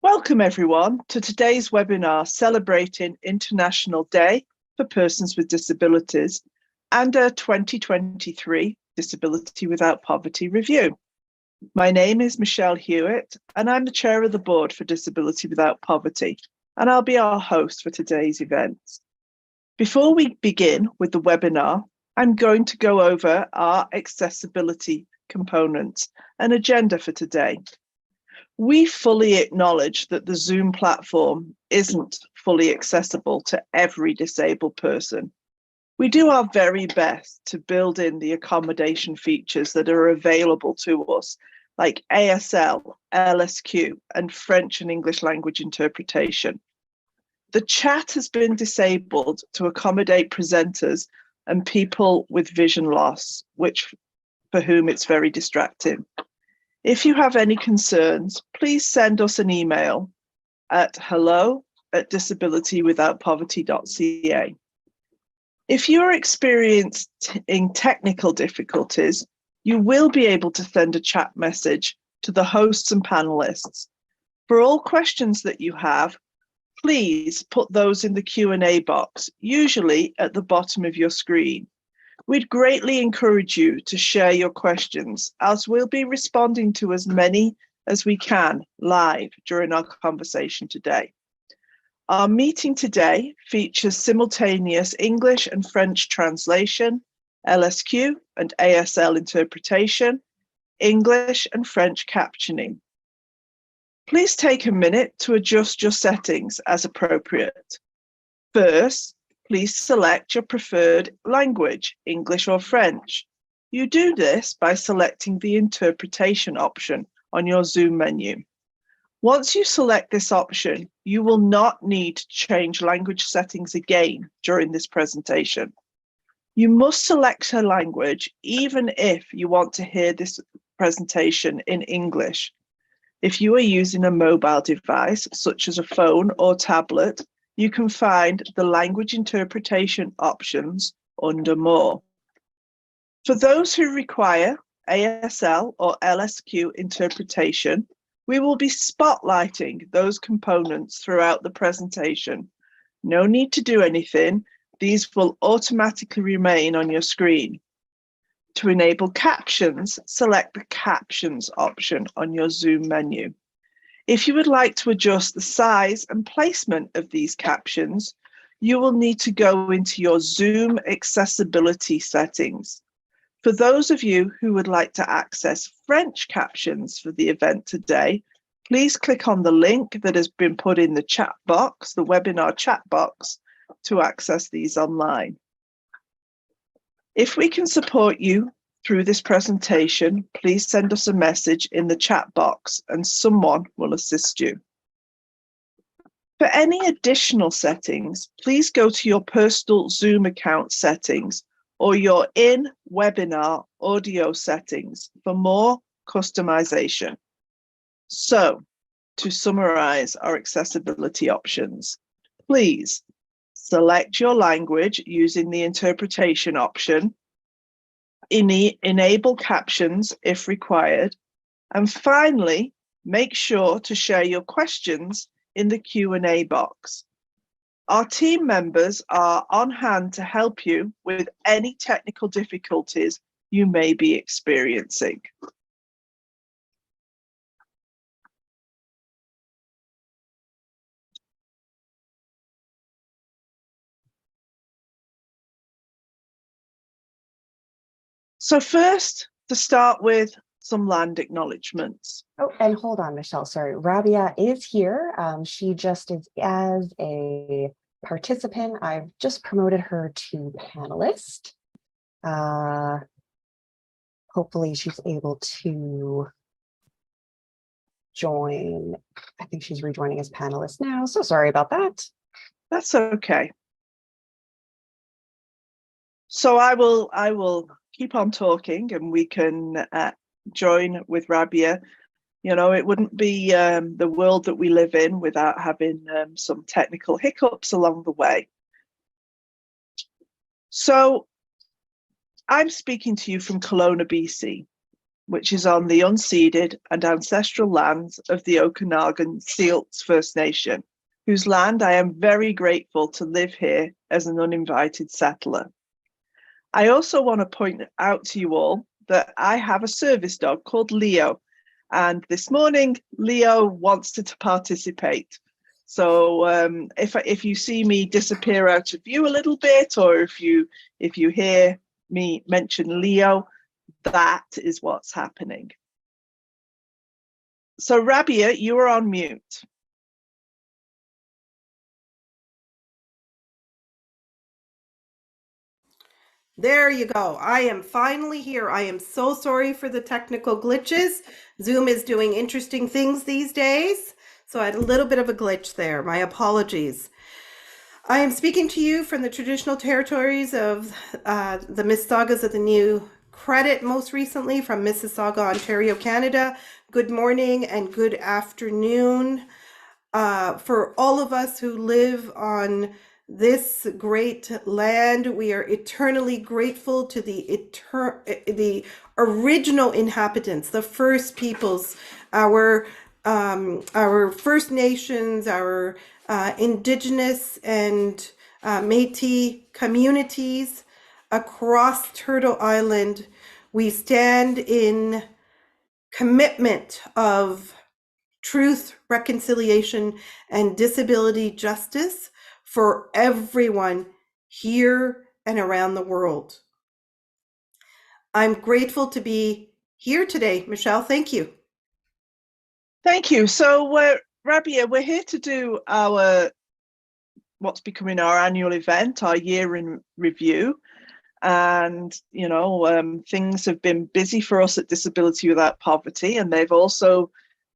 Welcome everyone to today's webinar celebrating International Day for Persons with Disabilities and a 2023 Disability Without Poverty review. My name is Michelle Hewitt and I'm the chair of the board for Disability Without Poverty, and I'll be our host for today's event. Before we begin with the webinar, I'm going to go over our accessibility components and agenda for today. We fully acknowledge that the Zoom platform isn't fully accessible to every disabled person. We do our very best to build in the accommodation features that are available to us, like ASL, LSQ, and French and English language interpretation. The chat has been disabled to accommodate presenters and people with vision loss, for whom it's very distracting. If you have any concerns, please send us an email at hello@disabilitywithoutpoverty.ca. If you're experiencing technical difficulties, you will be able to send a chat message to the hosts and panelists. For all questions that you have, please put those in the Q&A box, usually at the bottom of your screen. We'd greatly encourage you to share your questions, as we'll be responding to as many as we can live during our conversation today. Our meeting today features simultaneous English and French translation, LSQ and ASL interpretation, English and French captioning. Please take a minute to adjust your settings as appropriate. First, please select your preferred language, English or French. You do this by selecting the interpretation option on your Zoom menu. Once you select this option, you will not need to change language settings again during this presentation. You must select a language even if you want to hear this presentation in English. If you are using a mobile device, such as a phone or tablet, you can find the language interpretation options under More. For those who require ASL or LSQ interpretation, we will be spotlighting those components throughout the presentation. No need to do anything. These will automatically remain on your screen. To enable captions, select the Captions option on your Zoom menu. If you would like to adjust the size and placement of these captions, you will need to go into your Zoom accessibility settings. For those of you who would like to access French captions for the event today, please click on the link that has been put in the chat box, the webinar chat box, to access these online. If we can support you through this presentation, please send us a message in the chat box and someone will assist you. For any additional settings, please go to your personal Zoom account settings or your in-webinar audio settings for more customization. So, to summarize our accessibility options, please select your language using the interpretation option, enable captions if required, and finally, make sure to share your questions in the Q&A box. Our team members are on hand to help you with any technical difficulties you may be experiencing. So first, to start with some land acknowledgements. Oh, and hold on, Michelle, sorry. Rabia is here. She just is as a participant. I've just promoted her to panelist. Hopefully she's able to join. I think she's rejoining as panelist now. So sorry about that. That's okay. So I will keep on talking and we can join with Rabia. You know, it wouldn't be the world that we live in without having some technical hiccups along the way. So I'm speaking to you from Kelowna, BC. which is on the unceded and ancestral lands of the Okanagan Seals First Nation, whose land I am very grateful to live here as an uninvited settler. I also want to point out to you all that I have a service dog called Leo, and this morning Leo wants to participate. So if you see me disappear out of view a little bit, or if you hear me mention Leo, that is what's happening. So Rabia, you are on mute. There you go. I am finally here. I am so sorry for the technical glitches. Zoom is doing interesting things these days. So I had a little bit of a glitch there. My apologies. I am speaking to you from the traditional territories of the Mississaugas of the New Credit, most recently from Mississauga, Ontario, Canada. Good morning and good afternoon. For all of us who live on this great land, we are eternally grateful to the original inhabitants, the first peoples, our First Nations, our Indigenous and Métis communities across Turtle Island. We stand in commitment of truth, reconciliation, and disability justice for everyone here and around the world. I'm grateful to be here today. Michelle, thank you. Thank you. So Rabia, we're here to do what's becoming our annual event, our year in review. And, things have been busy for us at Disability Without Poverty, and they've also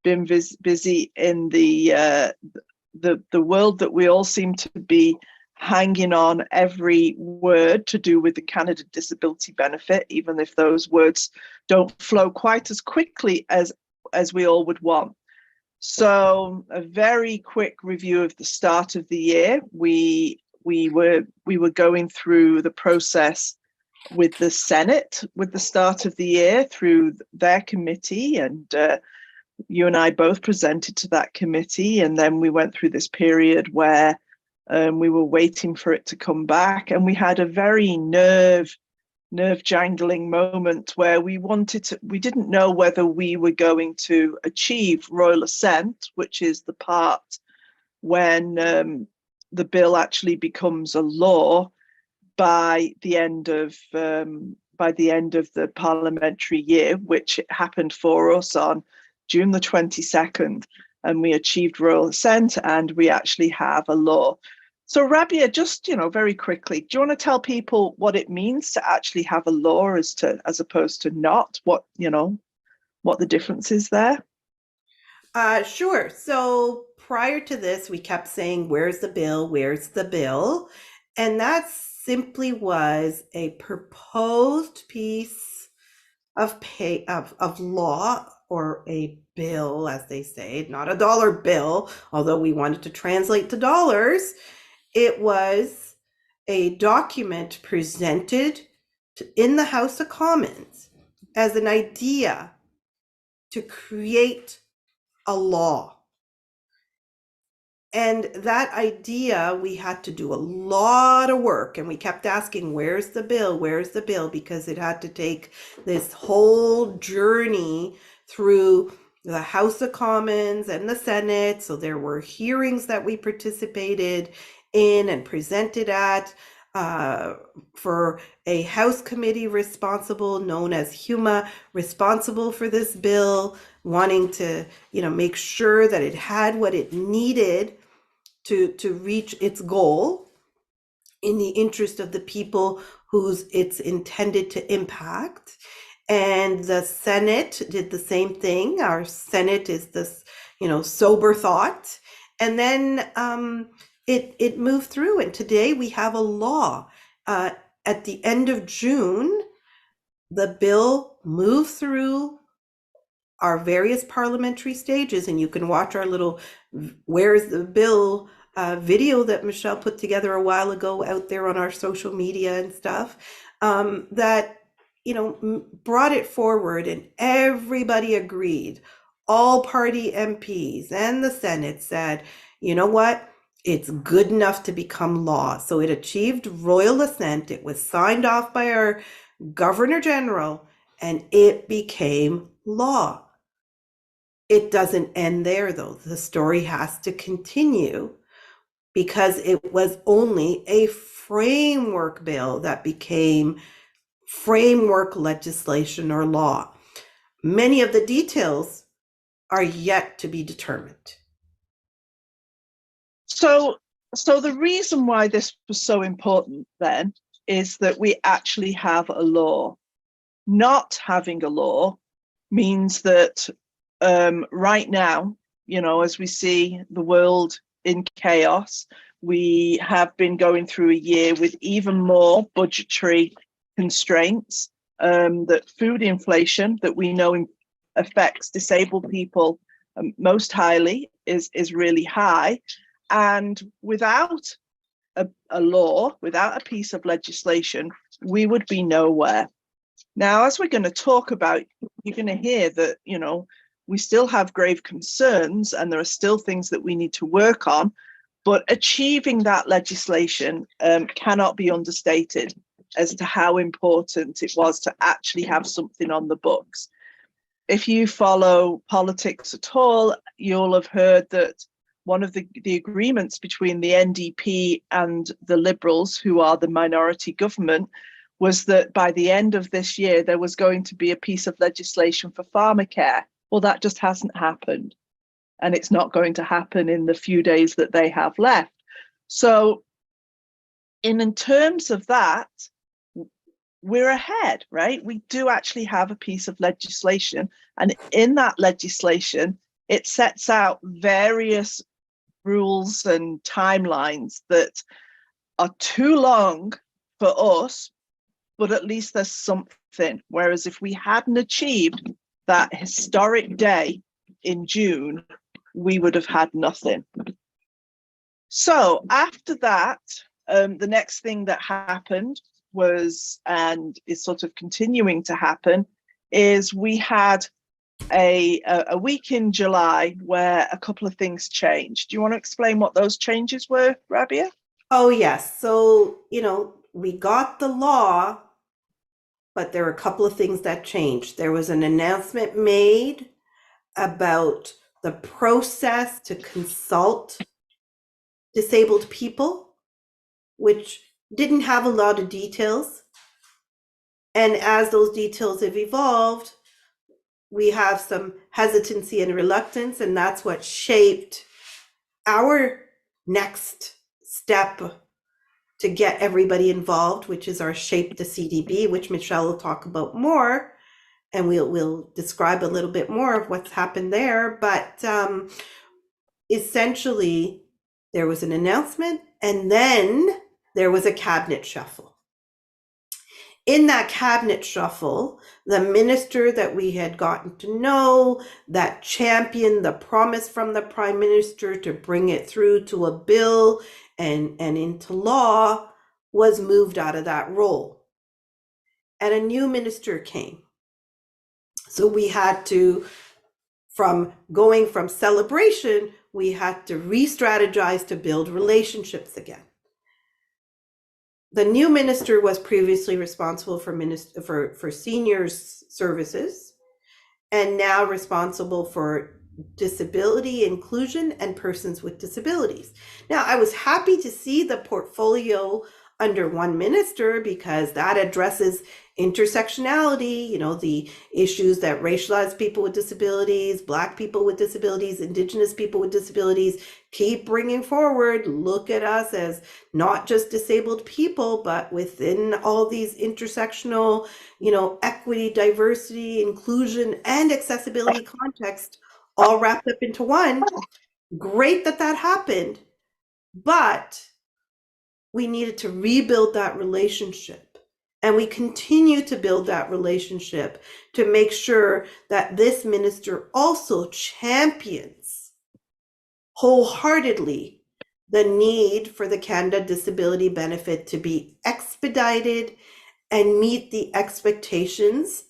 been busy in the world that we all seem to be hanging on every word to do with the Canada Disability Benefit, even if those words don't flow quite as quickly as we all would want. So a very quick review of the start of the year. We were going through the process with the Senate with the start of the year through their committee, and you and I both presented to that committee, and then we went through this period where we were waiting for it to come back, and we had a very nerve jangling moment where we didn't know whether we were going to achieve royal assent, which is the part when the bill actually becomes a law by the end of the parliamentary year, which happened for us on June the 22nd, and we achieved royal assent and we actually have a law. So Rabia, just very quickly, do you want to tell people what it means to actually have a law as opposed to not? What the difference is there? Sure. So prior to this, we kept saying, "Where's the bill? Where's the bill?" And that simply was a proposed piece of law, or a bill, as they say, not a dollar bill, although we wanted to translate to dollars. It was a document presented in the House of Commons as an idea to create a law. And that idea, we had to do a lot of work, and we kept asking, where's the bill? Where's the bill? Because it had to take this whole journey through the House of Commons and the Senate. So there were hearings that we participated in and presented at for a House committee responsible, known as HUMA, responsible for this bill, wanting to, make sure that it had what it needed to reach its goal in the interest of the people whose it's intended to impact. And the Senate did the same thing. Our Senate is this, sober thought. And then it moved through, and today we have a law. At the end of June, the bill moved through our various parliamentary stages, and you can watch our little "Where's the Bill" video that Michelle put together a while ago out there on our social media and stuff. That brought it forward and everybody agreed. All party MPs and the Senate said, you know what? It's good enough to become law. So it achieved royal assent. It was signed off by our Governor General and it became law. It doesn't end there though. The story has to continue because it was only a framework bill that became framework legislation or law. Many of the details are yet to be determined. So the reason why this was so important then is that we actually have a law. Not having a law means that right now, as we see the world in chaos, we have been going through a year with even more budgetary constraints, that food inflation that we know affects disabled people most highly is really high. And without a law, without a piece of legislation, we would be nowhere. Now, as we're going to talk about, you're going to hear that, we still have grave concerns and there are still things that we need to work on, but achieving that legislation cannot be understated as to how important it was to actually have something on the books. If you follow politics at all, you'll have heard that one of the agreements between the NDP and the Liberals, who are the minority government, was that by the end of this year, there was going to be a piece of legislation for pharmacare. Well, that just hasn't happened. And it's not going to happen in the few days that they have left. So in terms of that, we're ahead, right? We do actually have a piece of legislation. And in that legislation, it sets out various rules and timelines that are too long for us, but at least there's something. Whereas if we hadn't achieved that historic day in June, we would have had nothing. So after that, the next thing that happened was, and is sort of continuing to happen, is we had a week in July where a couple of things changed. Do you want to explain what those changes were, Rabia? Oh, yes. So, we got the law, but there were a couple of things that changed. There was an announcement made about the process to consult disabled people, which didn't have a lot of details. And as those details have evolved, we have some hesitancy and reluctance, and that's what shaped our next step to get everybody involved, which is our Shape the CDB, which Michelle will talk about more, and we'll describe a little bit more of what's happened there. But essentially, there was an announcement, and then there was a cabinet shuffle. In that cabinet shuffle, the minister that we had gotten to know, that championed the promise from the Prime Minister to bring it through to a bill and into law, was moved out of that role. And a new minister came. So we had to, going from celebration, we had to re-strategize to build relationships again. The new minister was previously responsible for seniors services and now responsible for disability inclusion and persons with disabilities. Now, I was happy to see the portfolio under one minister because that addresses intersectionality, the issues that racialized people with disabilities, Black people with disabilities, Indigenous people with disabilities keep bringing forward. Look at us as not just disabled people, but within all these intersectional, equity, diversity, inclusion, and accessibility context all wrapped up into one. Great that happened, but we needed to rebuild that relationship. And we continue to build that relationship to make sure that this minister also champions wholeheartedly the need for the Canada Disability Benefit to be expedited and meet the expectations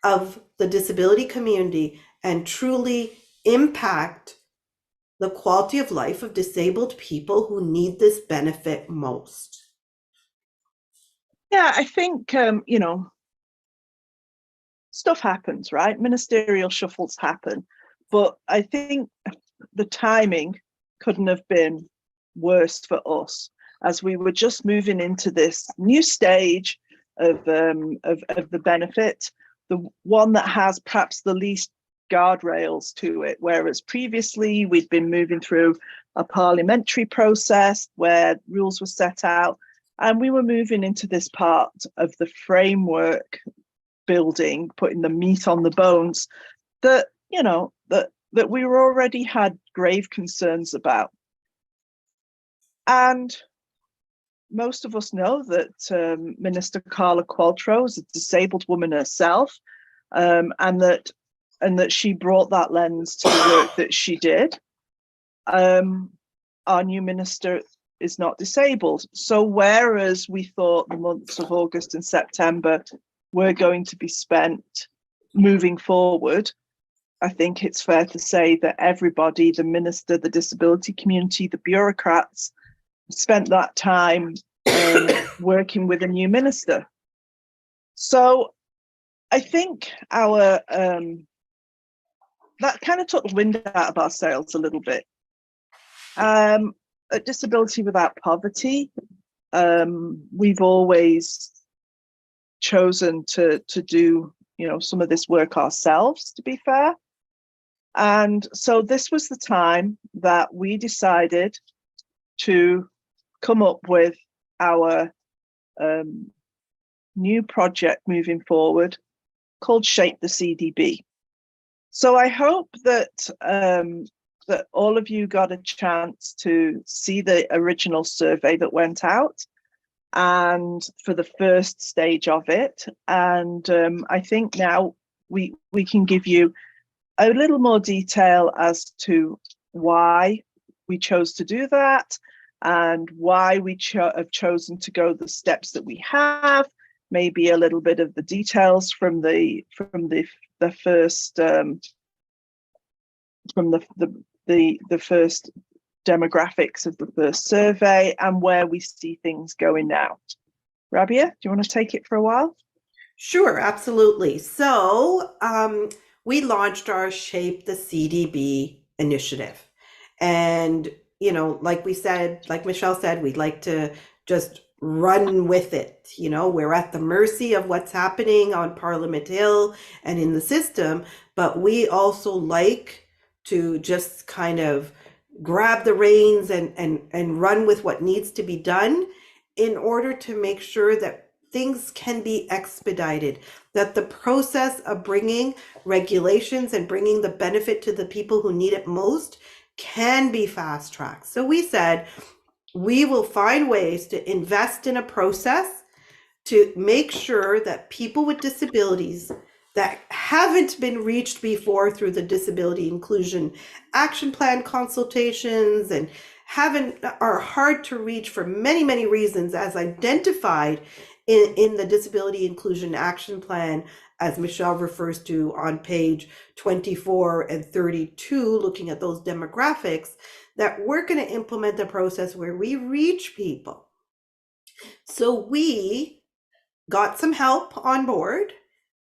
of the disability community and truly impact the quality of life of disabled people who need this benefit most. Yeah, I think, stuff happens, right? Ministerial shuffles happen. But I think the timing couldn't have been worse for us, as we were just moving into this new stage of the benefit, the one that has perhaps the least guardrails to it, whereas previously we'd been moving through a parliamentary process where rules were set out, and we were moving into this part of the framework building, putting the meat on the bones that that we were already had grave concerns about. And most of us know that Minister Carla Qualtrough is a disabled woman herself, and that she brought that lens to the work that she did. Our new minister is not disabled. So whereas we thought the months of August and September were going to be spent moving forward, I think it's fair to say that everybody, the minister, the disability community, the bureaucrats, spent that time working with a new minister. So I think our that kind of took the wind out of our sails a little bit. At Disability Without Poverty, we've always chosen to do some of this work ourselves, to be fair. And so this was the time that we decided to come up with our new project moving forward called Shape the CDB. So I hope that that all of you got a chance to see the original survey that went out, and for the first stage of it. And I think now we can give you a little more detail as to why we chose to do that and why we have chosen to go the steps that we have. Maybe a little bit of the details from the first the first demographics of the first survey, and where we see things going now. Rabia, do you want to take it for a while? Sure, absolutely. So we launched our Shape the CDB initiative. And, like we said, like Michelle said, we'd like to just run with it. We're at the mercy of what's happening on Parliament Hill and in the system, but we also like to just kind of grab the reins and run with what needs to be done in order to make sure that things can be expedited, that the process of bringing regulations and bringing the benefit to the people who need it most can be fast tracked. So we said we will find ways to invest in a process to make sure that people with disabilities that haven't been reached before through the Disability Inclusion Action Plan consultations and are hard to reach for many, many reasons, as identified in the Disability Inclusion Action Plan, as Michelle refers to on page 24 and 32, looking at those demographics, that we're going to implement a process where we reach people. So we got some help on board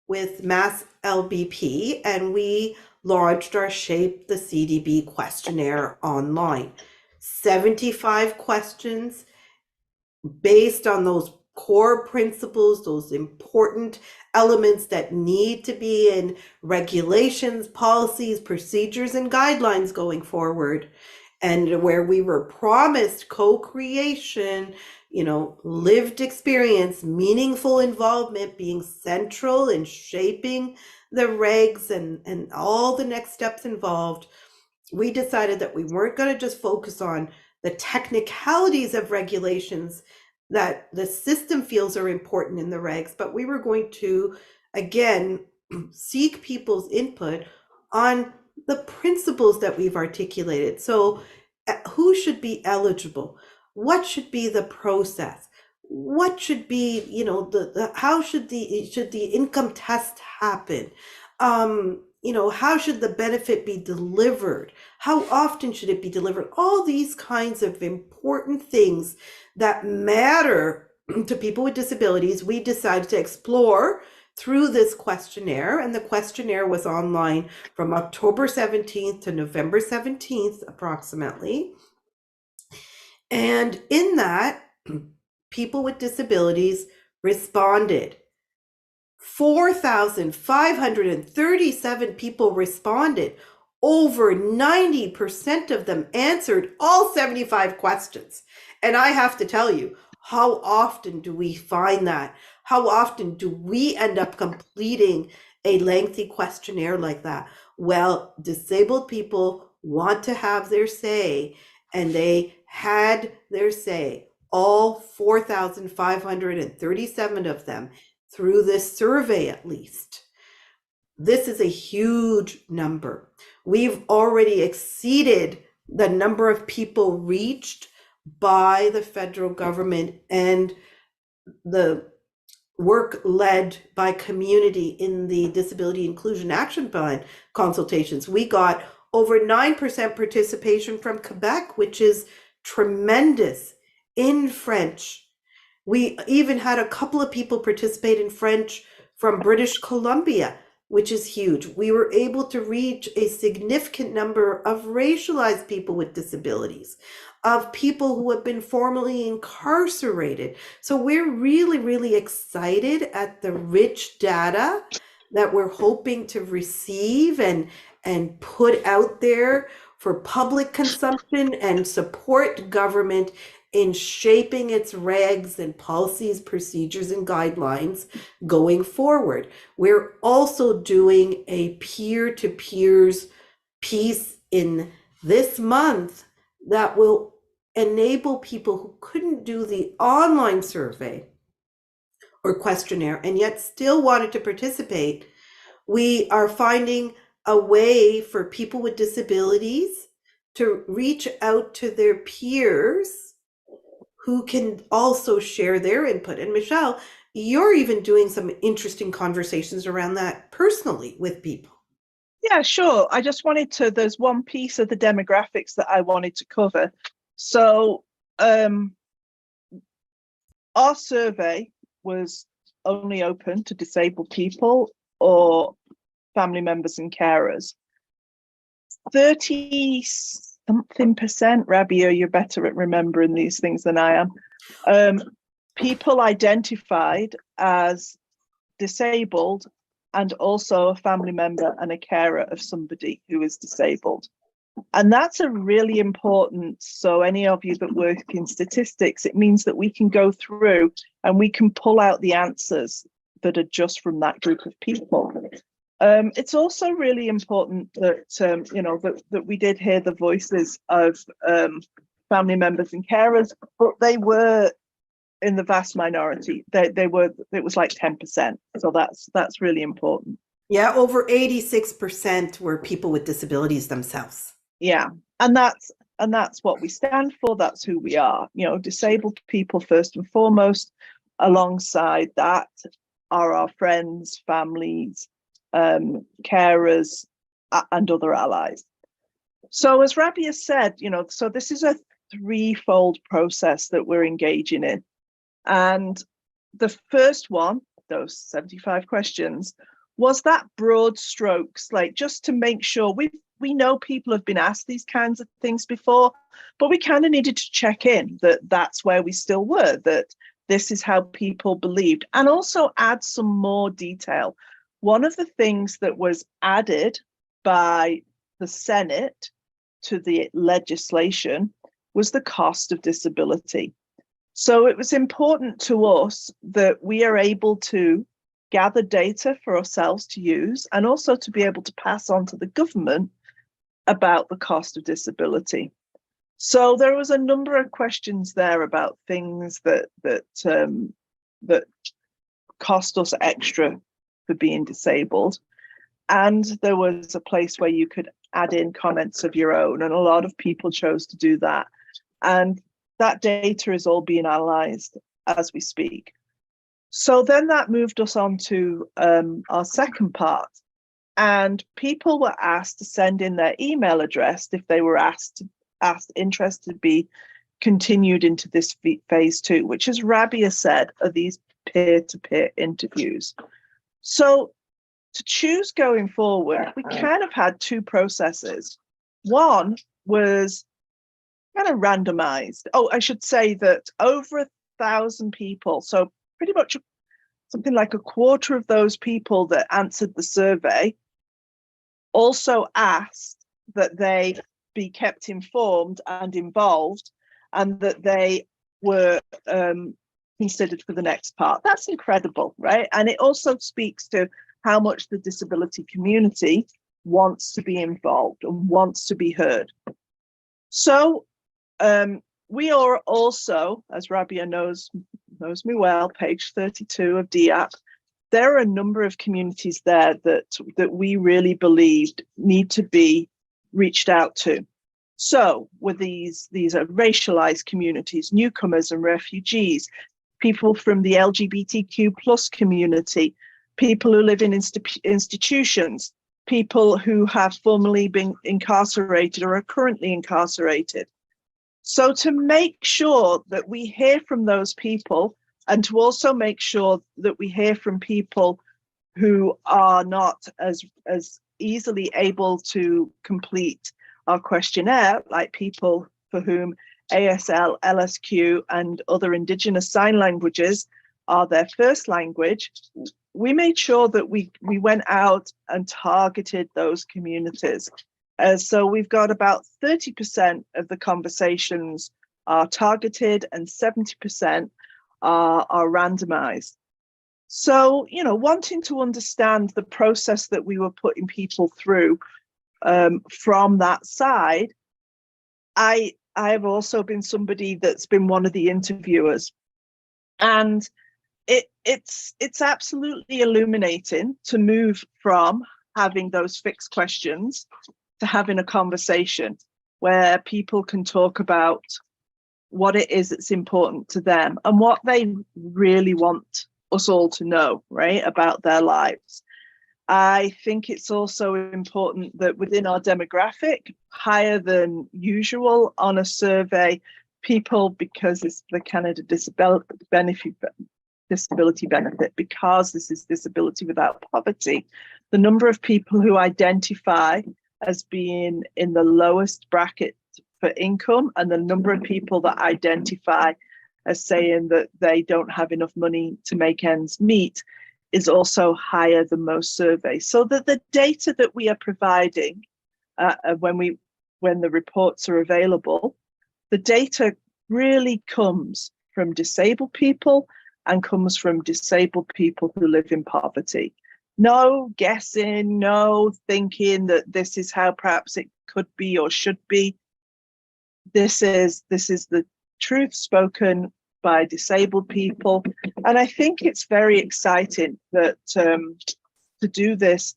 with Mass LBP, and we launched our Shape the CDB questionnaire online. 75 questions based on those core principles, those important elements that need to be in regulations, policies, procedures, and guidelines going forward. And where we were promised co-creation, lived experience, meaningful involvement being central in shaping the regs and all the next steps involved, we decided that we weren't going to just focus on the technicalities of regulations that the system feels are important in the regs, but we were going to, again, seek people's input on the principles that we've articulated. So who should be eligible? What should be the process? what should be, how should the income test happen? How should the benefit be delivered? How often should it be delivered? All these kinds of important things that matter to people with disabilities, we decided to explore through this questionnaire. And the questionnaire was online from October 17th to November 17th, approximately. And in that, people with disabilities responded. 4,537 people responded. Over 90% of them answered all 75 questions. And I have to tell you, how often do we find that? How often do we end up completing a lengthy questionnaire like that? Well, disabled people want to have their say, and they had their say. All 4,537 of them through this survey, at least. This is a huge number. We've already exceeded the number of people reached by the federal government and the work led by community in the Disability Inclusion Action Plan consultations. We got over 9% participation from Quebec, which is tremendous, in French. We even had a couple of people participate in French from British Columbia, which is huge. We were able to reach a significant number of racialized people with disabilities, of people who have been formerly incarcerated. So we're really, really excited at the rich data that we're hoping to receive and put out there for public consumption and support government in shaping its regs and policies, procedures, and guidelines going forward. We're also doing a peer-to-peers piece in this month that will enable people who couldn't do the online survey or questionnaire and yet still wanted to participate. We are finding a way for people with disabilities to reach out to their peers who can also share their input. And Michelle, you're even doing some interesting conversations around that personally with people. Yeah, sure. I just wanted to, there's one piece of the demographics that I wanted to cover. So our survey was only open to disabled people or family members and carers. 30-something%, Rabia, you're better at remembering these things than I am, people identified as disabled and also a family member and a carer of somebody who is disabled. And that's a really important, so any of you that work in statistics, it means that we can go through and we can pull out the answers that are just from that group of people. It's also really important that, that we did hear the voices of family members and carers, but they were in the vast minority. It was like 10%. So that's really important. Yeah, over 86% were people with disabilities themselves. Yeah, and that's what we stand for. That's who we are. Disabled people first and foremost. Alongside that are our friends, families, carers, and other allies. So as Rabia said, so this is a threefold process that we're engaging in. And the first one, those 75 questions, was that broad strokes, like just to make sure we know people have been asked these kinds of things before, but we kind of needed to check in that that's where we still were, that this is how people believed, and also add some more detail. One of the things that was added by the Senate to the legislation was the cost of disability. So it was important to us that we are able to gather data for ourselves to use and also to be able to pass on to the government about the cost of disability. So there was a number of questions there about things that cost us extra for being disabled. And there was a place where you could add in comments of your own, and a lot of people chose to do that. And that data is all being analysed as we speak. So then that moved us on to our second part. And people were asked to send in their email address if they were interested to be continued into this phase 2, which, as Rabia said, are these peer-to-peer interviews. So to choose going forward, we kind of had two processes. One was kind of randomized. Oh, I should say that over 1,000 people, so pretty much something like a quarter of those people that answered the survey, also asked that they be kept informed and involved, and that they were considered for the next part. That's incredible, right? And it also speaks to how much the disability community wants to be involved and wants to be heard. So we are also, as Rabia knows me well, page 32 of DAP, there are a number of communities there that we really believed need to be reached out to. So with these are racialized communities, newcomers and refugees, people from the LGBTQ plus community, people who live in institutions, people who have formerly been incarcerated or are currently incarcerated. So to make sure that we hear from those people, and to also make sure that we hear from people who are not as easily able to complete our questionnaire, like people for whom ASL, LSQ, and other Indigenous sign languages are their first language, we made sure that we went out and targeted those communities. So we've got about 30% of the conversations are targeted and 70% are randomized. So, wanting to understand the process that we were putting people through from that side, I have also been somebody that's been one of the interviewers, and it's absolutely illuminating to move from having those fixed questions to having a conversation where people can talk about what it is that's important to them and what they really want us all to know, right, about their lives. I think it's also important that within our demographic, higher than usual on a survey, people, because it's the Canada Disability Benefit, because this is disability without poverty, the number of people who identify as being in the lowest bracket for income and the number of people that identify as saying that they don't have enough money to make ends meet is also higher than most surveys. So that the data that we are providing when the reports are available, the data really comes from disabled people and comes from disabled people who live in poverty. No guessing, no thinking that this is how perhaps it could be or should be. This is the truth spoken by disabled people. And I think it's very exciting that to do this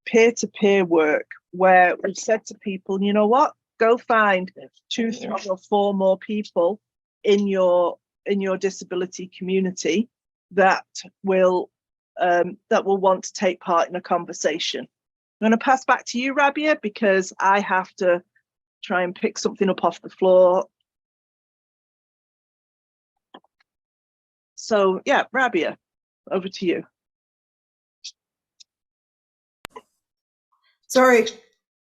peer-to-peer work where we've said to people, you know what, go find 2, 3, or 4 more people in your disability community that will want to take part in a conversation. I'm going to pass back to you, Rabia, because I have to try and pick something up off the floor. So yeah, Rabia, over to you. Sorry,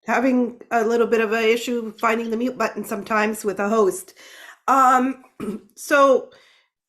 having a little bit of an issue finding the mute button sometimes with a host. So,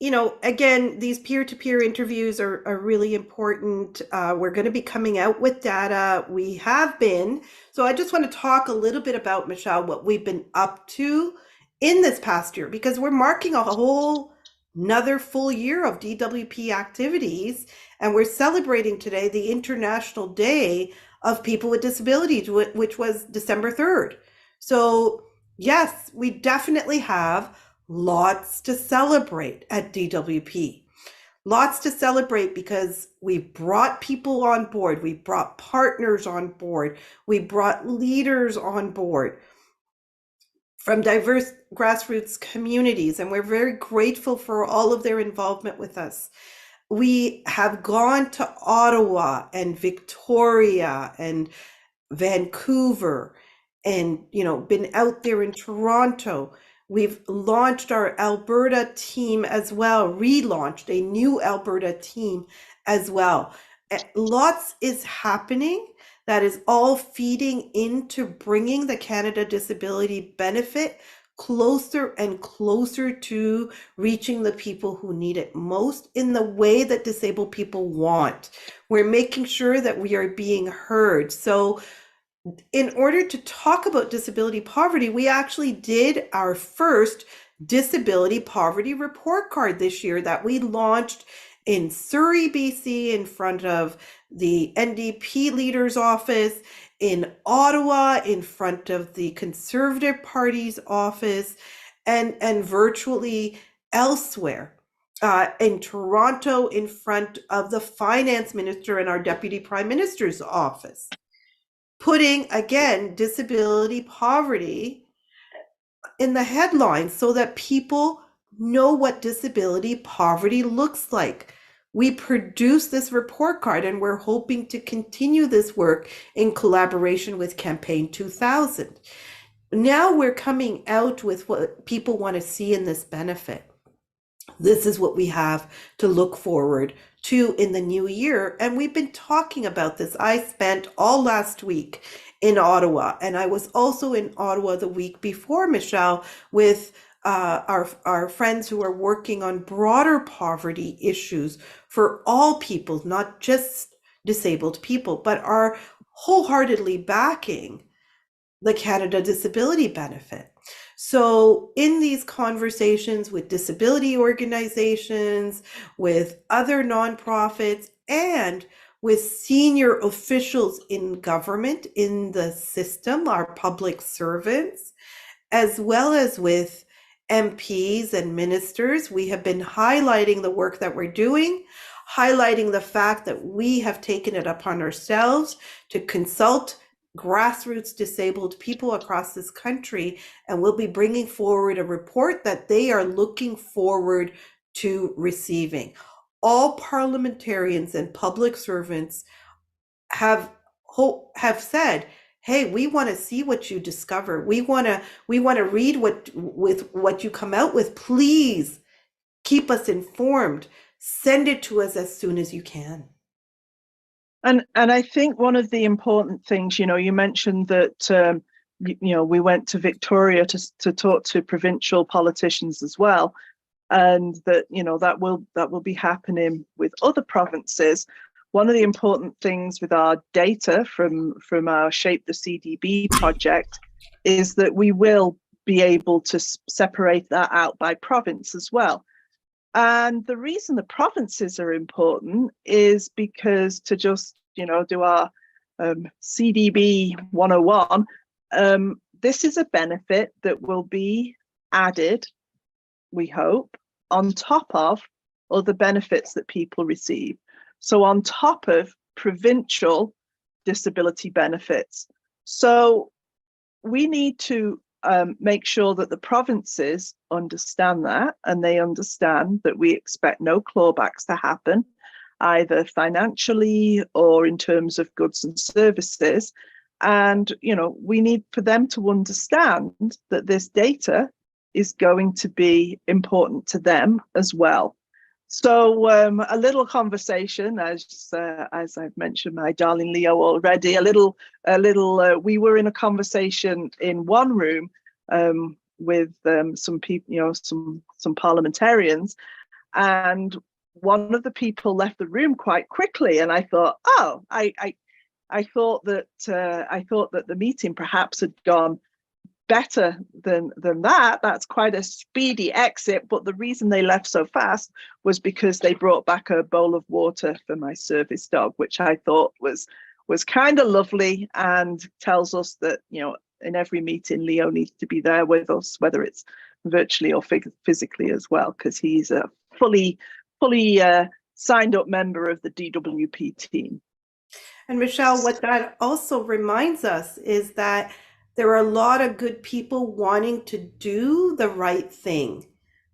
again, these peer-to-peer interviews are really important. We're going to be coming out with data. We have been. So I just want to talk a little bit about, Michelle, what we've been up to in this past year, because we're marking a whole another full year of DWP activities, and we're celebrating today the International Day of People with Disabilities, which was December 3rd. So yes, we definitely have lots to celebrate at DWP. Lots to celebrate because we brought people on board. We brought partners on board. We brought leaders on board. from diverse grassroots communities, and we're very grateful for all of their involvement with us. We have gone to Ottawa and Victoria and Vancouver and, been out there in Toronto. We've launched our Alberta team as well, relaunched a new Alberta team as well. Lots is happening that is all feeding into bringing the Canada Disability Benefit closer and closer to reaching the people who need it most in the way that disabled people want. We're making sure that we are being heard. So in order to talk about disability poverty, we actually did our first disability poverty report card this year that we launched in Surrey, BC, in front of the NDP leader's office, in Ottawa, in front of the Conservative Party's office, and virtually elsewhere. In Toronto, in front of the finance minister and our deputy prime minister's office. Putting, again, disability poverty in the headlines so that people know what disability poverty looks like. We produced this report card, and we're hoping to continue this work in collaboration with Campaign 2000. Now we're coming out with what people want to see in this benefit. This is what we have to look forward to in the new year. And we've been talking about this. I spent all last week in Ottawa, and I was also in Ottawa the week before, Michelle, with our friends who are working on broader poverty issues for all people, not just disabled people, but are wholeheartedly backing the Canada Disability Benefit. So in these conversations with disability organizations, with other nonprofits, and with senior officials in government, in the system, our public servants, as well as with MPs and ministers, we have been highlighting the work that we're doing, highlighting the fact that we have taken it upon ourselves to consult grassroots disabled people across this country, and we'll be bringing forward a report that they are looking forward to receiving. All parliamentarians and public servants have said, hey, we want to see what you discover. We want to read what you come out with. Please keep us informed. Send it to us as soon as you can. And I think one of the important things, you mentioned that, we went to Victoria to talk to provincial politicians as well, and that, that will be happening with other provinces. One of the important things with our data from our Shape the CDB project is that we will be able to separate that out by province as well. And the reason the provinces are important is because to just, do our CDB 101, this is a benefit that will be added, we hope, on top of other benefits that people receive. So on top of provincial disability benefits. So we need to make sure that the provinces understand that, and they understand that we expect no clawbacks to happen, either financially or in terms of goods and services. And, we need for them to understand that this data is going to be important to them as well. So a little conversation, as I've mentioned, my darling Leo already, we were in a conversation in one room with some people, some parliamentarians, and one of the people left the room quite quickly, and I thought, I thought that the meeting perhaps had gone better than that. That's quite a speedy exit, but the reason they left so fast was because they brought back a bowl of water for my service dog, which I thought was kind of lovely, and tells us that in every meeting Leo needs to be there with us, whether it's virtually or physically as well, because he's a fully signed up member of the DWP team. And Michelle, what that also reminds us is that There are a lot of good people wanting to do the right thing.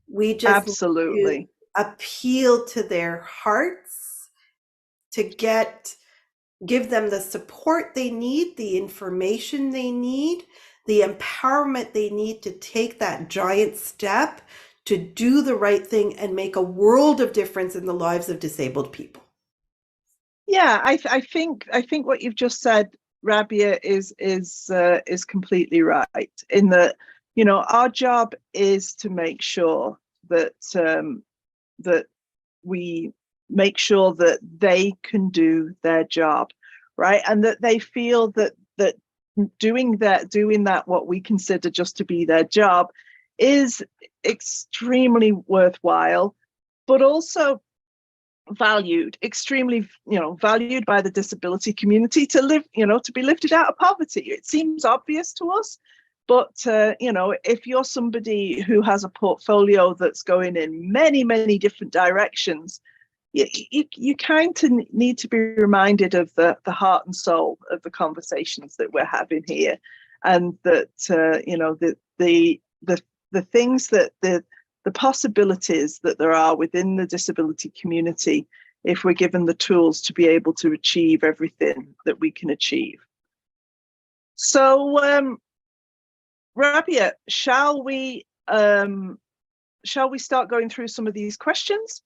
We just need to Absolutely. appeal to their hearts to give them the support they need, the information they need, the empowerment they need to take that giant step to do the right thing and make a world of difference in the lives of disabled people. Yeah, I think what you've just said, Rabia, is completely right. In that, you know, our job is to make sure that that we make sure that they can do their job, right, and that they feel that doing that what we consider just to be their job is extremely worthwhile, but also valued, extremely, you know, valued by the disability community, to live, you know, to be lifted out of poverty. It seems obvious to us, but you know, if you're somebody who has a portfolio that's going in many different directions, you kind of need to be reminded of the heart and soul of the conversations that we're having here, and that you know, the things that the possibilities that there are within the disability community, if we're given the tools to be able to achieve everything that we can achieve. So Rabia, shall we start going through some of these questions?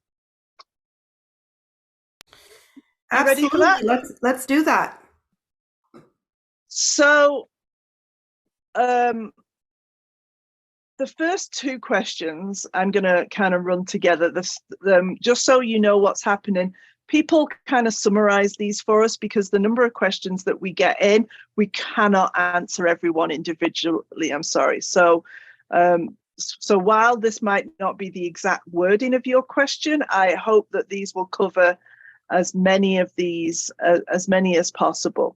You ready for that? Absolutely. Let's do that. So the first two questions I'm going to kind of run together, just so you know what's happening. People kind of summarize these for us because the number of questions that we get in, we cannot answer everyone individually. I'm sorry. So while this might not be the exact wording of your question, I hope that these will cover as many of these, as many as possible.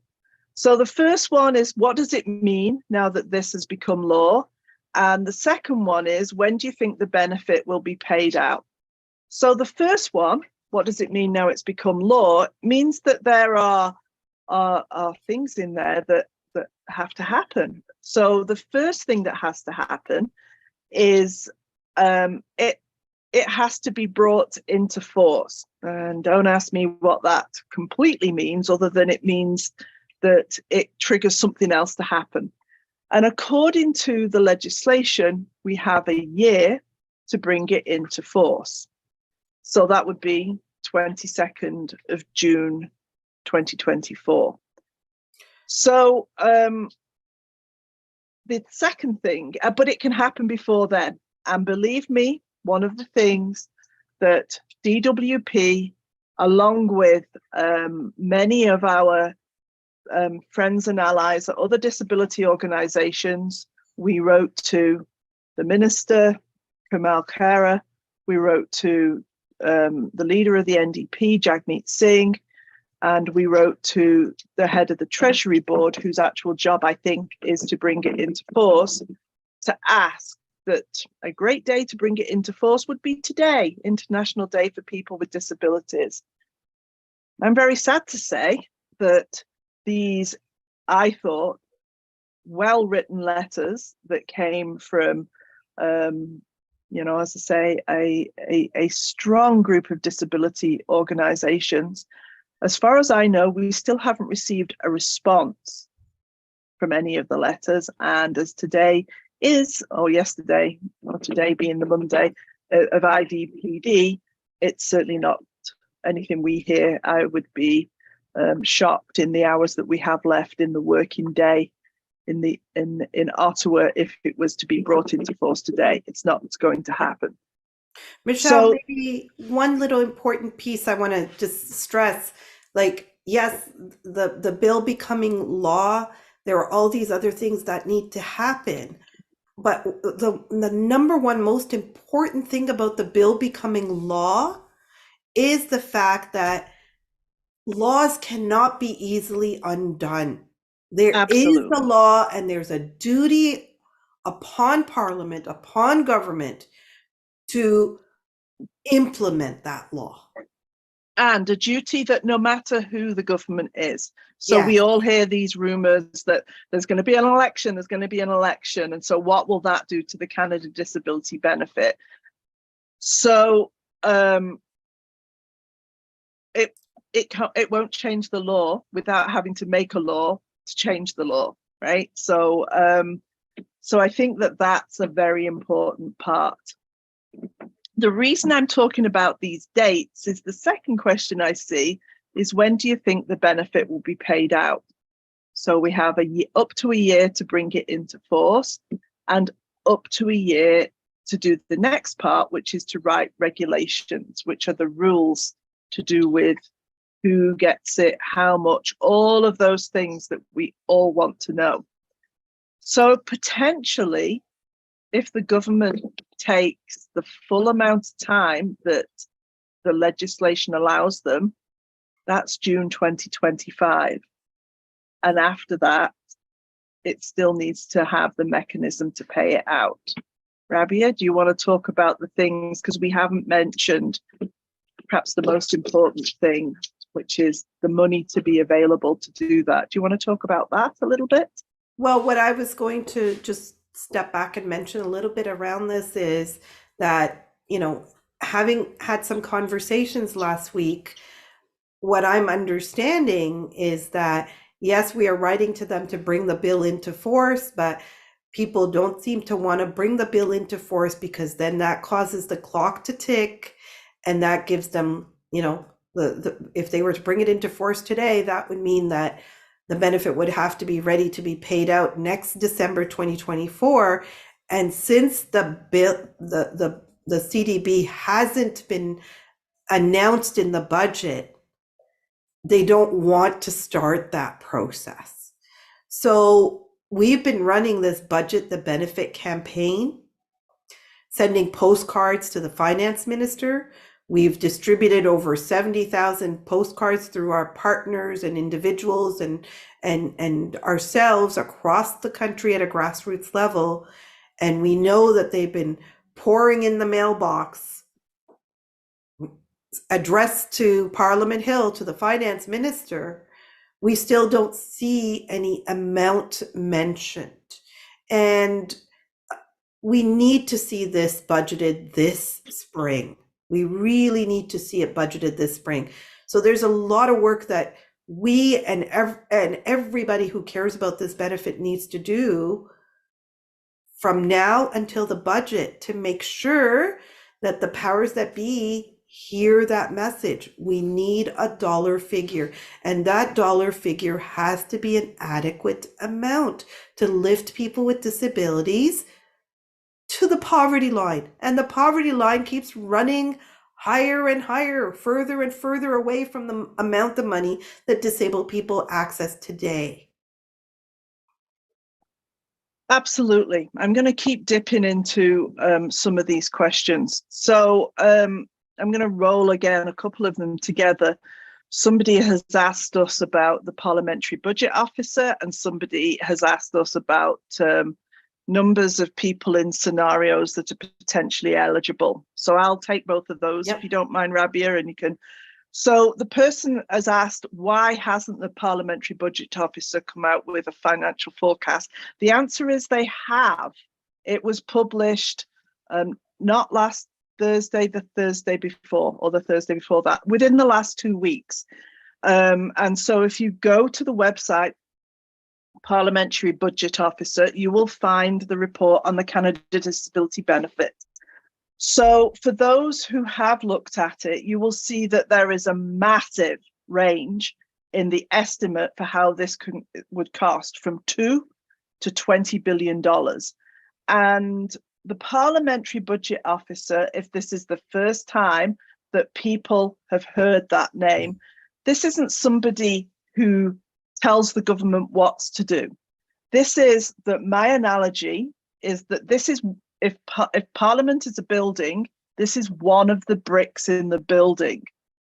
So the first one is, what does it mean now that this has become law? And the second one is, when do you think the benefit will be paid out? So the first one, what does it mean now it's become law, means that there are things in there that have to happen. So the first thing that has to happen is it has to be brought into force. And don't ask me what that completely means, other than it means that it triggers something else to happen. And according to the legislation, we have a year to bring it into force. So that would be 22nd of June, 2024. So the second thing, but it can happen before then. And believe me, one of the things that DWP, along with many of our friends and allies at other disability organisations, we wrote to the Minister, Kamal Khera, we wrote to the leader of the NDP, Jagmeet Singh, and we wrote to the head of the Treasury Board, whose actual job, I think, is to bring it into force, to ask that a great day to bring it into force would be today, International Day for People with Disabilities. I'm very sad to say that these, I thought, well-written letters that came from, you know, as I say, a strong group of disability organisations, as far as I know, we still haven't received a response from any of the letters. And as today is, or yesterday, or today being the Monday of IDPD, it's certainly not anything we hear. I would be shocked in the hours that we have left in the working day in Ottawa if it was to be brought into force today. It's not going to happen. Michelle, So, maybe one little important piece I want to just stress, like, yes, the bill becoming law, there are all these other things that need to happen. But the number one most important thing about the bill becoming law is the fact that laws cannot be easily undone. There is absolutely. a law, and there's a duty upon Parliament, upon government, to implement that law. and a duty that no matter who the government is. So Yes. we all hear these rumors that there's going to be an election, there's going to be an election. And so what will that do to the Canada Disability Benefit? So it won't change the law without having to make a law to change the law, right? So so I think that that's a very important part. The reason I'm talking about these dates is the second question I see is, when do you think the benefit will be paid out? So we have up to a year to bring it into force, and up to a year to do the next part, which is to write regulations, which are the rules to do with who gets it, how much, all of those things that we all want to know. So potentially, if the government takes the full amount of time that the legislation allows them, that's June 2025. And after that, it still needs to have the mechanism to pay it out. Rabia, do you want to talk about the things, because we haven't mentioned perhaps the most important thing, which is the money to be available to do that. Do you want to talk about that a little bit? Well, what I was going to just step back and mention a little bit around this is that, having had some conversations last week, what I'm understanding is that, yes, we are writing to them to bring the bill into force, but people don't seem to want to bring the bill into force, because then that causes the clock to tick, and that gives them, if they were to bring it into force today, that would mean that the benefit would have to be ready to be paid out next December 2024. And since the bill, the CDB hasn't been announced in the budget, they don't want to start that process. So we've been running this budget the benefit campaign, sending postcards to the finance minister. We've distributed over 70,000 postcards through our partners and individuals and ourselves across the country at a grassroots level. And we know that they've been pouring in the mailbox addressed to Parliament Hill, to the finance minister. We still don't see any amount mentioned. And we need to see this budgeted this spring. We really need to see it budgeted this spring. So there's a lot of work that we and everybody who cares about this benefit needs to do from now until the budget to make sure that the powers that be hear that message. We need a dollar figure, and that dollar figure has to be an adequate amount to lift people with disabilities to the poverty line. And the poverty line keeps running higher and higher, further and further away from the amount of money that disabled people access today. Absolutely. I'm going to keep dipping into some of these questions. So I'm going to roll again a couple of them together. Somebody has asked us about the Parliamentary Budget Officer, and somebody has asked us about numbers of people in scenarios that are potentially eligible. So I'll take both of those, if you don't mind, Rabia, and you can. So the person has asked, why hasn't the Parliamentary Budget Officer come out with a financial forecast? The answer is they have. It was published not last Thursday, the Thursday before, or the Thursday before that, within the last 2 weeks. And so if you go to the website, Parliamentary Budget Officer, you will find the report on the Canada Disability Benefit. So for those who have looked at it, you will see that there is a massive range in the estimate for how this would cost, from $2 to $20 billion. And the Parliamentary Budget Officer, if this is the first time that people have heard that name, this isn't somebody who tells the government what's to do. This is that my analogy is that this is, if Parliament is a building, this is one of the bricks in the building,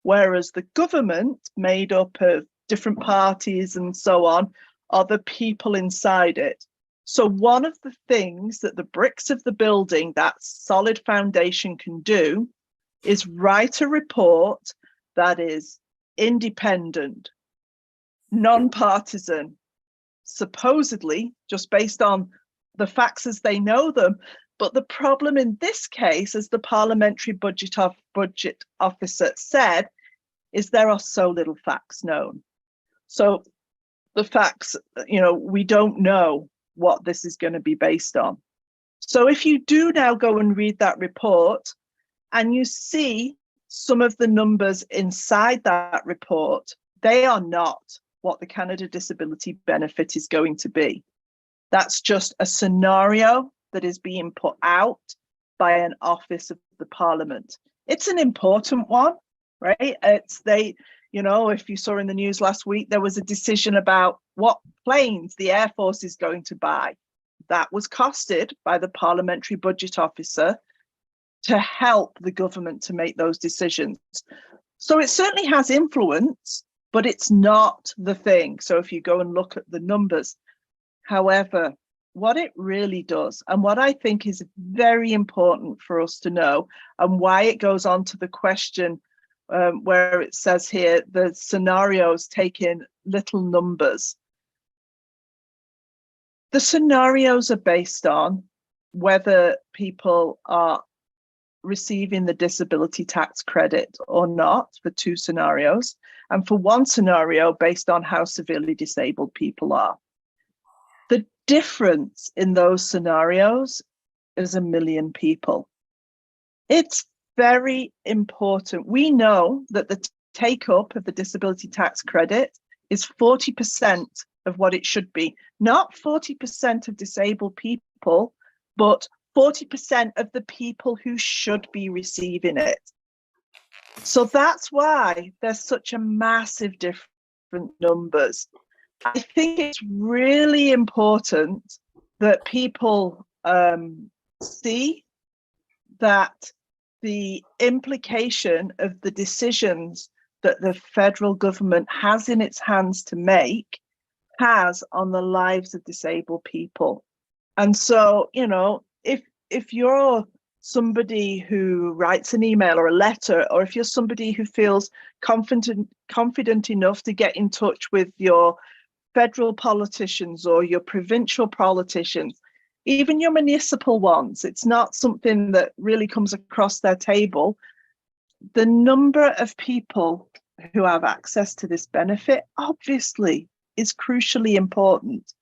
whereas the government, made up of different parties and so on, are the people inside it. So one of the things that the bricks of the building, that solid foundation, can do is write a report that is independent, non-partisan, supposedly just based on the facts as they know them. But the problem in this case, as the parliamentary budget officer said, is there are so little facts known. So the facts, we don't know what this is going to be based on. So if you do now go and read that report and you see some of the numbers inside that report, they are not what the Canada Disability Benefit is going to be. That's just a scenario that is being put out by an office of the Parliament. It's an important one, right? If you saw in the news last week, there was a decision about what planes the Air Force is going to buy. That was costed by the parliamentary budget officer to help the government to make those decisions. So it certainly has influence, but it's not the thing. So if you go and look at the numbers, however, what it really does, and what I think is very important for us to know, and why it goes on to the question where it says here, the scenarios take in little numbers. The scenarios are based on whether people are receiving the disability tax credit or not, for 2 scenarios, and for 1 scenario based on how severely disabled people are. The difference in those scenarios is 1 million people. It's very important. We know that the take up of the disability tax credit is 40% of what it should be. Not 40% of disabled people, but 40% of the people who should be receiving it. So that's why there's such a massive different numbers. I think it's really important that people see that the implication of the decisions that the federal government has in its hands to make has on the lives of disabled people. And so, if you're somebody who writes an email or a letter, or if you're somebody who feels confident enough to get in touch with your federal politicians or your provincial politicians, even your municipal ones, it's not something that really comes across their table. The number of people who have access to this benefit obviously is crucially important.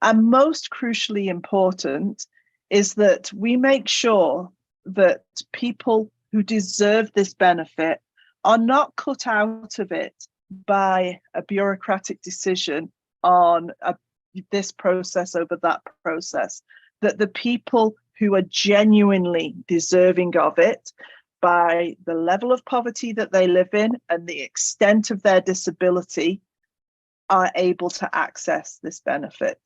And most crucially important is that we make sure that people who deserve this benefit are not cut out of it by a bureaucratic decision on this process over that process, that the people who are genuinely deserving of it, by the level of poverty that they live in and the extent of their disability, are able to access this benefit.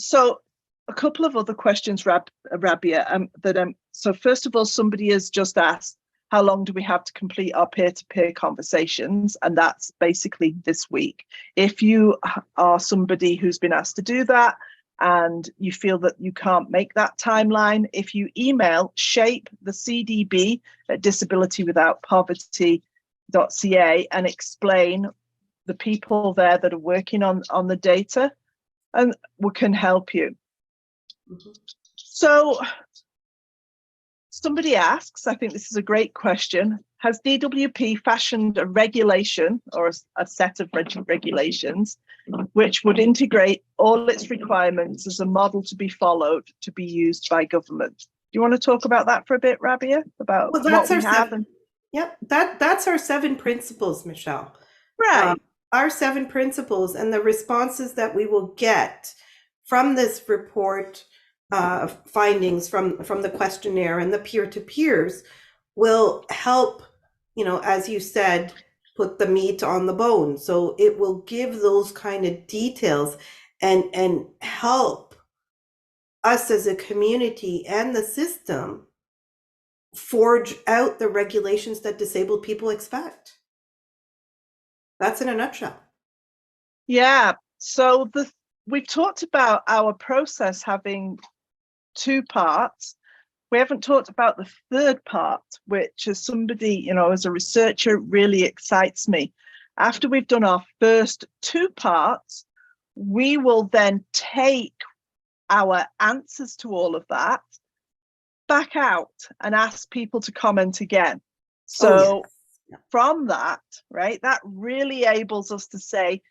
So a couple of other questions, Rabia. So first of all, somebody has just asked, how long do we have to complete our peer-to-peer conversations? And that's basically this week. If you are somebody who's been asked to do that and you feel that you can't make that timeline, if you email Shape the CDB at disabilitywithoutpoverty.ca and explain the people there that are working on the data, and we can help you. Mm-hmm. So somebody asks, I think this is a great question, has DWP fashioned a regulation or a set of regulations which would integrate all its requirements as a model to be followed to be used by government? Do you want to talk about that for a bit, Rabia? About what we have? Yep, that's our 7 principles, Michelle. Right. Our 7 principles and the responses that we will get from this report, findings from the questionnaire and the peer-to-peers will help, as you said, put the meat on the bone. So it will give those kind of details and help us as a community and the system forge out the regulations that disabled people expect. That's in a nutshell. Yeah. So we've talked about our process having 2 parts. we haven't talked about the third part, which as somebody, you know, as a researcher, really excites me. After we've done our first two parts, we will then take our answers to all of that back out and ask people to comment again. So from that, right, that really enables us to say,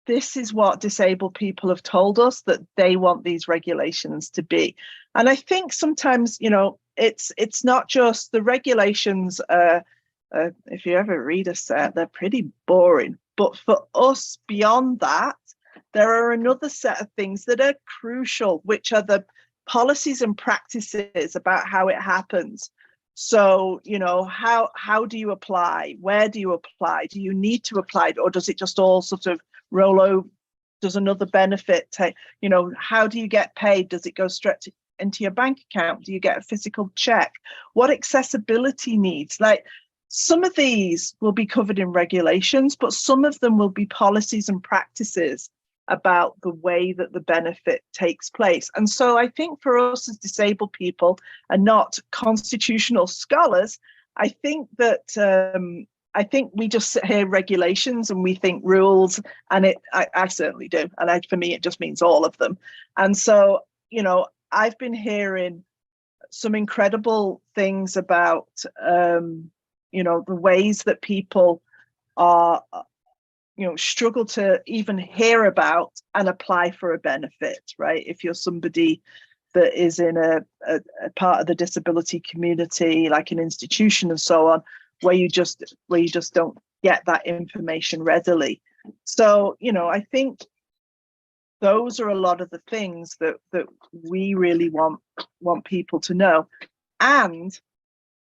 this is what disabled people have told us that they want these regulations to be. And I think sometimes, you know, it's not just the regulations. If you ever read a set, they're pretty boring. But for us, beyond that, there are another set of things that are crucial, which are the policies and practices about how it happens. So, you know, how do you apply? Where do you apply? Do you need to apply, or does it just all sort of roll over? Does another benefit take, you know, how do you get paid? Does it go straight into your bank account? Do you get a physical check? What accessibility needs? Like, some of these will be covered in regulations, but some of them will be policies and practices about the way that the benefit takes place. And so I think for us as disabled people and not constitutional scholars, I think that I think we just hear regulations and we think rules, and I certainly do. And for me, it just means all of them. And so, you know, I've been hearing some incredible things about, you know, the ways that people are, you know, struggle to even hear about and apply for a benefit, right? If you're somebody that is in a part of the disability community, like an institution and so on, where you just don't get that information readily. So, you know, I think those are a lot of the things that we really want people to know. And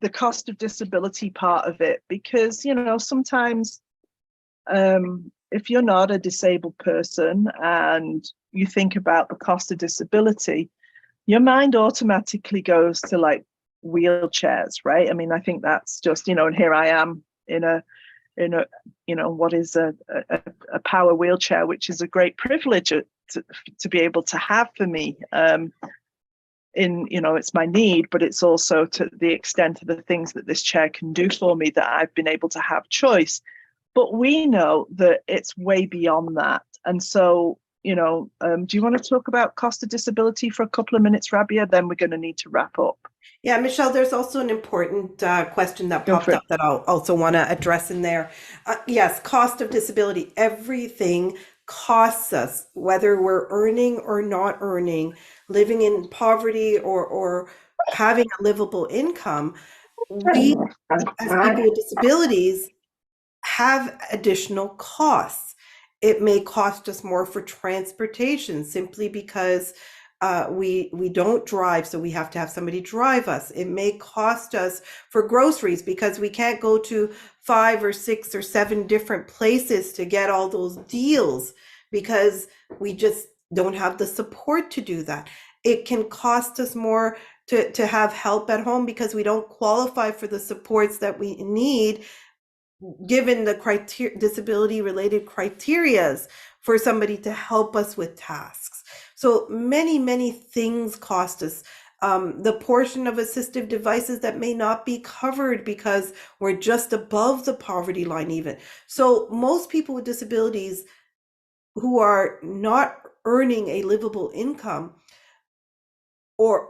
the cost of disability part of it, because, you know, sometimes if you're not a disabled person and you think about the cost of disability, your mind automatically goes to like wheelchairs, right? I mean, I think that's just, you know, and here I am in a you know, what is a power wheelchair, which is a great privilege to be able to have for me. In, you know, it's my need, but it's also to the extent of the things that this chair can do for me that I've been able to have choice. But we know that it's way beyond that. And so, you know, do you want to talk about cost of disability for a couple of minutes, Rabia? Then we're going to need to wrap up. Yeah, Michelle, there's also an important question that popped up that I'll also want to address in there. Yes, cost of disability. Everything costs us, whether we're earning or not earning, living in poverty or having a livable income. We, as people with disabilities, have additional costs. It may cost us more for transportation simply because we don't drive, so we have to have somebody drive us. It may cost us for groceries because we can't go to 5 or 6 or 7 different places to get all those deals because we just don't have the support to do that. It can cost us more to have help at home because we don't qualify for the supports that we need, given the disability related criterias for somebody to help us with tasks. So many things cost us. The portion of assistive devices that may not be covered because we're just above the poverty line even. So most people with disabilities who are not earning a livable income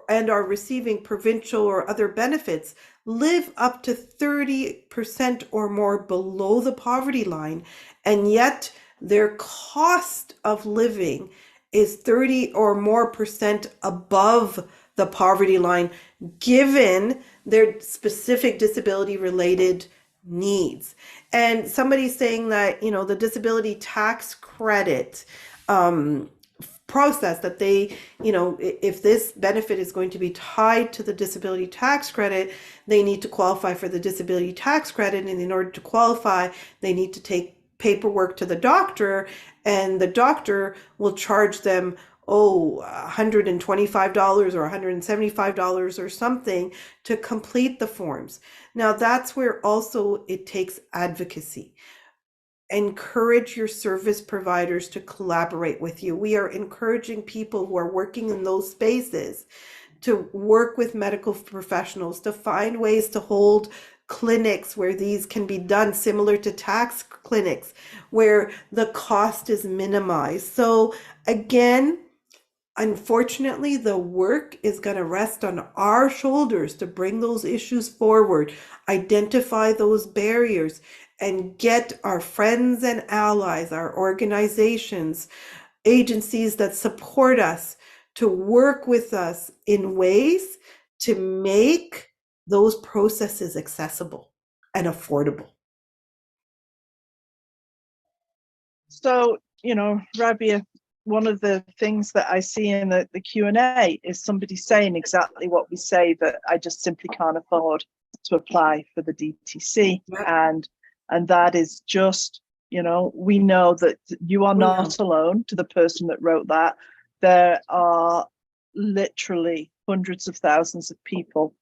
and are receiving provincial or other benefits live up to 30% or more below the poverty line, and yet their cost of living is 30 or more percent above the poverty line, given their specific disability related needs. And somebody's saying that, you know, the disability tax credit process that they, you know, if this benefit is going to be tied to the disability tax credit, they need to qualify for the disability tax credit. And in order to qualify, they need to take paperwork to the doctor, and the doctor will charge them, $125 or $175 or something to complete the forms. Now that's where also it takes advocacy. Encourage your service providers to collaborate with you. We are encouraging people who are working in those spaces to work with medical professionals, to find ways to hold clinics where these can be done, similar to tax clinics, where the cost is minimized. So again, unfortunately, the work is going to rest on our shoulders to bring those issues forward, identify those barriers, and get our friends and allies, our organizations, agencies that support us to work with us in ways to make those processes accessible and affordable. So, Rabia, one of the things that I see in the Q&A is somebody saying exactly what we say, that I just simply can't afford to apply for the DTC. Yep. And that is just, we know that you are not alone. To the person that wrote that, there are literally hundreds of thousands of people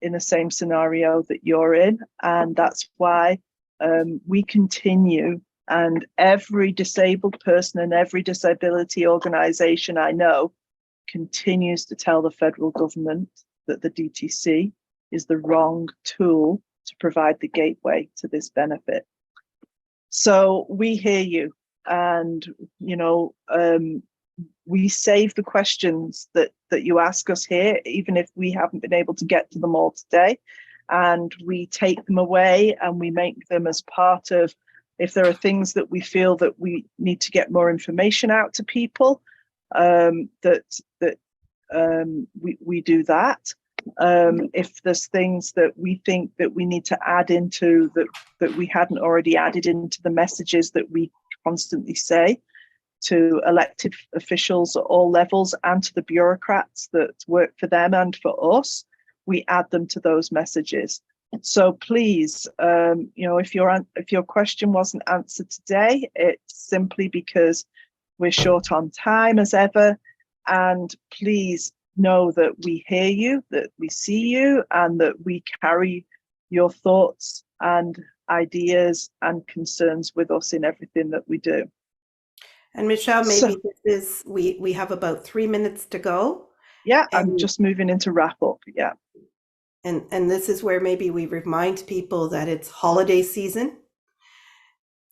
in the same scenario that you're in. And that's why we continue. And every disabled person and every disability organization I know continues to tell the federal government that the DTC is the wrong tool to provide the gateway to this benefit. So we hear you, and we save the questions that you ask us here, even if we haven't been able to get to them all today, and we take them away and we make them as part of, if there are things that we feel that we need to get more information out to people, we do that. If there's things that we think that we need to add into that we hadn't already added into the messages that we constantly say to elected officials at all levels and to the bureaucrats that work for them and for us, we add them to those messages. So please, if your question wasn't answered today, it's simply because we're short on time as ever. And please know that we hear you, that we see you, and that we carry your thoughts and ideas and concerns with us in everything that we do. And Michelle, maybe we have about 3 minutes to go. Yeah, I'm just moving into wrap up. Yeah. And this is where maybe we remind people that it's holiday season.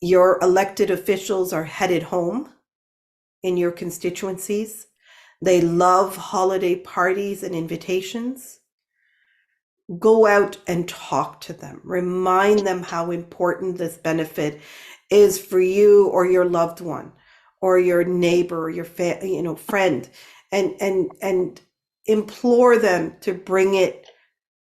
Your elected officials are headed home in your constituencies. They love holiday parties and invitations. Go out and talk to them. Remind them how important this benefit is for you or your loved one or your neighbor or your friend, and implore them to bring it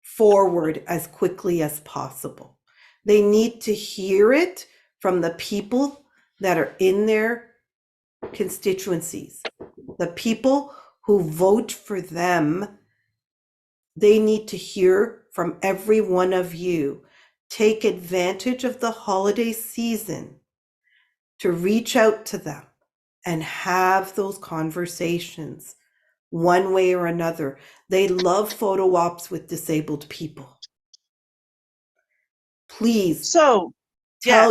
forward as quickly as possible. They need to hear it from the people that are in their constituencies, the people who vote for them. They need to hear from every one of you. Take advantage of the holiday season to reach out to them and have those conversations one way or another. They love photo ops with disabled people. Please tell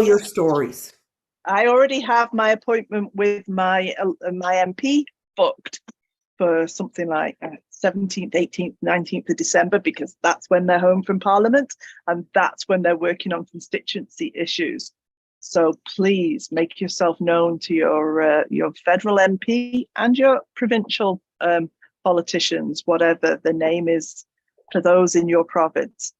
your stories. I already have my appointment with my MP booked for something like 17th, 18th, 19th of December, because that's when they're home from Parliament and that's when they're working on constituency issues. So please make yourself known to your federal MP and your provincial politicians, whatever the name is for those in your province.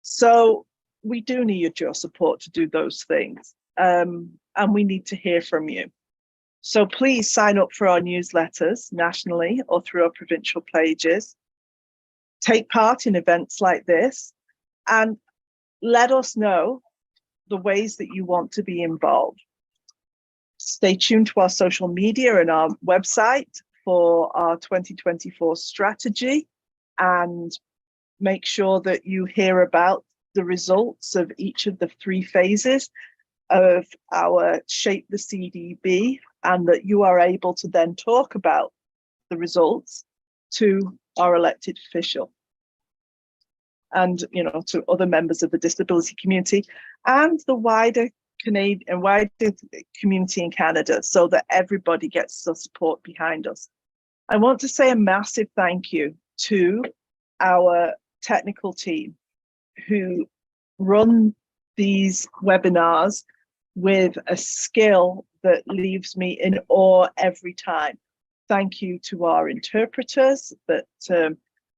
So we do need your support to do those things, and we need to hear from you. So please sign up for our newsletters nationally or through our provincial pages. Take part in events like this and let us know the ways that you want to be involved. Stay tuned to our social media and our website for our 2024 strategy, and make sure that you hear about the results of each of the 3 phases of our Shape the CDB, and that you are able to then talk about the results to our elected official and to other members of the disability community and the wider community in Canada, so that everybody gets the support behind us. I want to say a massive thank you to our technical team who run these webinars with a skill that leaves me in awe every time. Thank you to our interpreters that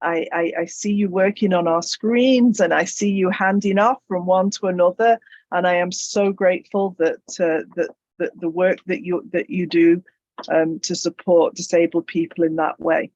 I see you working on our screens, and I see you handing off from one to another. And I am so grateful that the work that you do to support disabled people in that way.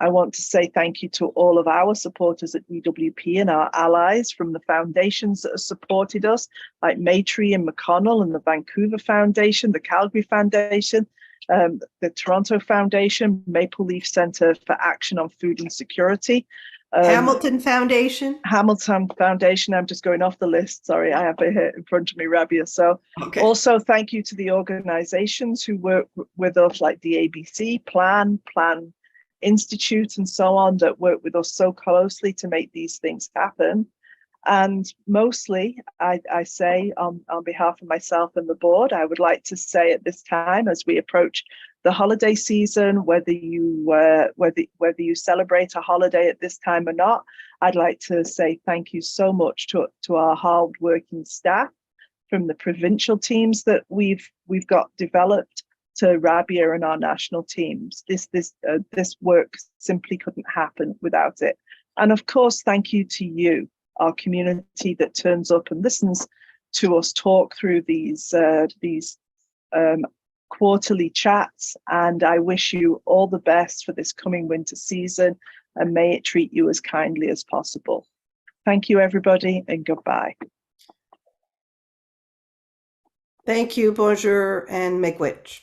I want to say thank you to all of our supporters at DWP and our allies from the foundations that have supported us, like Maytree and McConnell and the Vancouver Foundation, the Calgary Foundation, the Toronto Foundation, Maple Leaf Centre for Action on Food Insecurity. Hamilton Foundation. Hamilton Foundation. I'm just going off the list. Sorry, I have it here in front of me, Rabia. So also thank you to the organizations who work with us, like the ABC, Plan Institute, and so on, that work with us so closely to make these things happen. And mostly, I say on behalf of myself and the board, I would like to say at this time, as we approach the holiday season, whether you celebrate a holiday at this time or not, I'd like to say thank you so much to our hard-working staff, from the provincial teams that we've got developed to Rabia and our national teams. This work simply couldn't happen without it. And of course, thank you to you, our community that turns up and listens to us talk through these quarterly chats. And I wish you all the best for this coming winter season, and may it treat you as kindly as possible. Thank you, everybody, and goodbye. Thank you, bonjour, and miigwech.